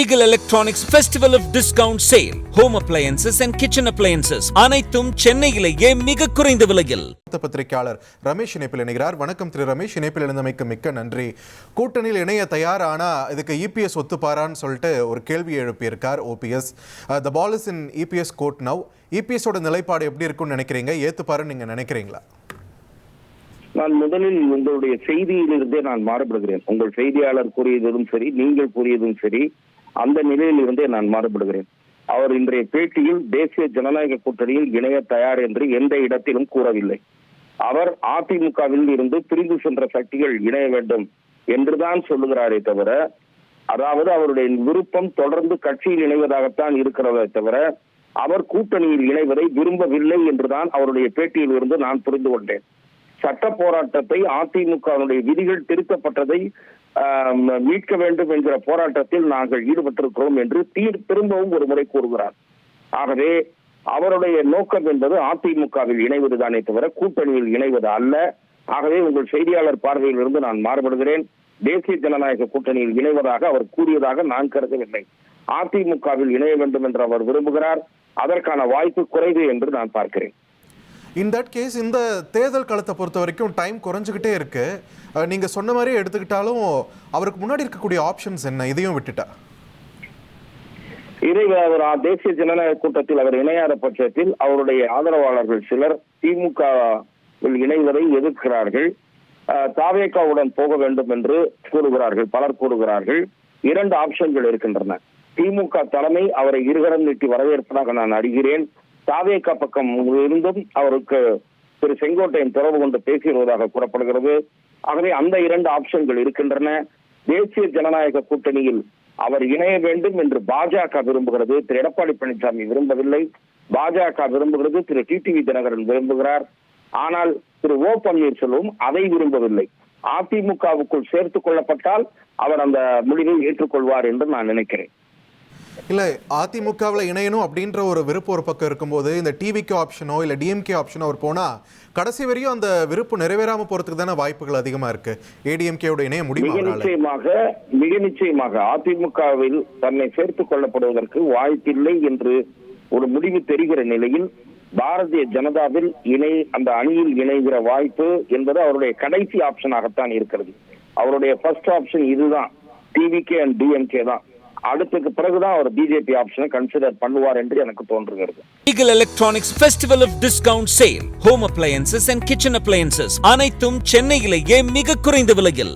Eagle Electronics Festival of Discount Sale. Home appliances and kitchen appliances. அனைத்தும் சென்னையிலேயே மிக குறைந்த விலையில். பத்திரிகையாளர் ரமேஷ் இணைப்பில் இணைகிறார். வணக்கம் திரு ரமேஷ், இணைப்பில் இருந்தமைக்கு மிக்க நன்றி. கூட்டணியில் இணைய தயார், ஆனா இதுக்கு இபிஎஸ் ஒத்துப்பாரான்னு சொல்லிட்டு ஒரு கேள்வி எழுப்பியிருக்கார் OPS. The ball is in EPS court now. இபிஎஸோட நிலைப்பாடு எப்படி இருக்குன்னு நினைக்கிறீங்க? ஏத்துப்பாருன்னு நீங்க நினைக்கிறீங்களா? நான் முதலில் உங்களுடைய செய்தியிலிருந்தே நான் மாறுபடுகிறேன். உங்கள் செய்தியாளர் கூறியதும் சரி, நீங்கள் கூறியதும் சரி, அந்த நிலையில் இருந்தே நான் மாறுபடுகிறேன். அவர் இன்றைய பேட்டியில் தேசிய ஜனநாயக கூட்டணியில் இணைய தயார் என்று எந்த இடத்திலும் கூறவில்லை. அவர் அதிமுகவில் இருந்து பிரிந்து சென்ற சக்திகள் இணைய வேண்டும் என்றுதான் சொல்லுகிறாரே தவிர, அதாவது அவருடைய விருப்பம் தொடர்ந்து கட்சியில் இணைவதாகத்தான் இருக்கிறதே தவிர, அவர் கூட்டணியில் இணைவதை விரும்பவில்லை என்றுதான் அவருடைய பேட்டியில் இருந்து நான் புரிந்து கொண்டேன். சட்ட போராட்டத்தை, அதிமுகவுடைய விதிகள் திருத்தப்பட்டதை மீட்க வேண்டும் என்கிற போராட்டத்தில் நாங்கள் ஈடுபட்டிருக்கிறோம் என்று திரும்பவும் ஒரு முறை கூறுகிறார். ஆகவே அவருடைய நோக்கம் என்பது அதிமுகவில் இணைவதுதானே தவிர கூட்டணியில் இணைவது அல்ல. ஆகவே உங்கள் செய்தியாளர் பார்வையில் இருந்து நான் மாறுபடுகிறேன். தேசிய ஜனநாயக கூட்டணியில் இணைவதாக அவர் கூறியதாக நான் கருதவில்லை. அதிமுகவில் இணைய வேண்டும் என்று அவர் விரும்புகிறார். அதற்கான வாய்ப்பு குறைவு என்று நான் பார்க்கிறேன். இன் தட் கேஸ் இந்த தேர்தல் காலத்தை பொறுத்த வரைக்கும் டைம் குறைஞ்சிக்கிட்டே இருக்கு. நீங்க சொன்ன மாதிரியே எடுத்துக்கிட்டாலும் அவருக்கு முன்னாடி இருக்கக்கூடிய ஆப்ஷன்ஸ் என்ன? இதையும் விட்டுட்டா இதை அவர் தேசிய ஜனநாயக கூட்டத்தில் அவர் இணையாத பட்சத்தில் அவருடைய ஆதரவாளர்கள் சிலர் திமுகவில் இணைவதை எதிர்க்கிறார்கள். தாவேகாவுடன் போக வேண்டும் என்று கூறுகிறார்கள், பலர் கூறுகிறார்கள். இரண்டு ஆப்ஷன்கள் இருக்கின்றன. திமுக தலைமை அவரை இருகரம் நீட்டி வரவேற்பதாக நான் அறிகிறேன். தாவேகா பக்கம் இருந்தும் அவருக்கு திரு செங்கோட்டையன் தொடர்பு கொண்டு பேசியிருப்பதாக கூறப்படுகிறது. ஆகவே அந்த இரண்டு ஆப்ஷன்கள் இருக்கின்றன. தேசிய ஜனநாயக கூட்டணியில் அவர் இணைய வேண்டும் என்று பாஜக விரும்புகிறது. திரு எடப்பாடி பழனிசாமி விரும்பவில்லை. பாஜக விரும்புகிறது. திரு டிடிவி தினகரன் விரும்புகிறார். ஆனால் திரு ஓ பன்னீர்செல்வம் அதை விரும்பவில்லை. அதிமுகவுக்குள் சேர்த்துக் கொள்ளப்பட்டால் அவர் அந்த முடிவை ஏற்றுக்கொள்வார் என்று நான் நினைக்கிறேன். இல்லை, அதிமுகவில் இணையணும் அப்படின்ற ஒரு விருப்பம் ஒரு பக்கம் இருக்கும்போது இந்த டிவிகே ஆப்ஷனோ இல்லை டிஎம்கே ஆப்ஷனோ அவர் போனால் கடைசி வரையும் அந்த விருப்பம் நிறைவேறாமல் போகிறதுக்கு தானே வாய்ப்புகள் அதிகமாக இருக்கு. ஏடிஎம்கேயோட இணைய முடியும். மிக நிச்சயமாக அதிமுகவில் தன்னை சேர்த்துக் கொள்ளப்படுவதற்கு வாய்ப்பில்லை என்று ஒரு முடிவு தெரிகிற நிலையில் பாரதிய ஜனதாவில் அந்த அணியில் இணைகிற வாய்ப்பு என்பது அவருடைய கடைசி ஆப்ஷனாகத்தான் இருக்கிறது. அவருடைய ஃபர்ஸ்ட் ஆப்ஷன் இதுதான், டிவிகே அண்ட் டிஎம்கே தான். அடுத்துக்கு பிறகுதான் அவர் பிஜேபி ஆப்ஷனை கன்சிடர் பண்ணுவார் என்று எனக்கு தோன்றுகிறது. Eagle Electronics Festival of Discount Sale. Home appliances and kitchen appliances. அனைத்தும் சென்னையிலேயே மிக குறைந்த விலையில்.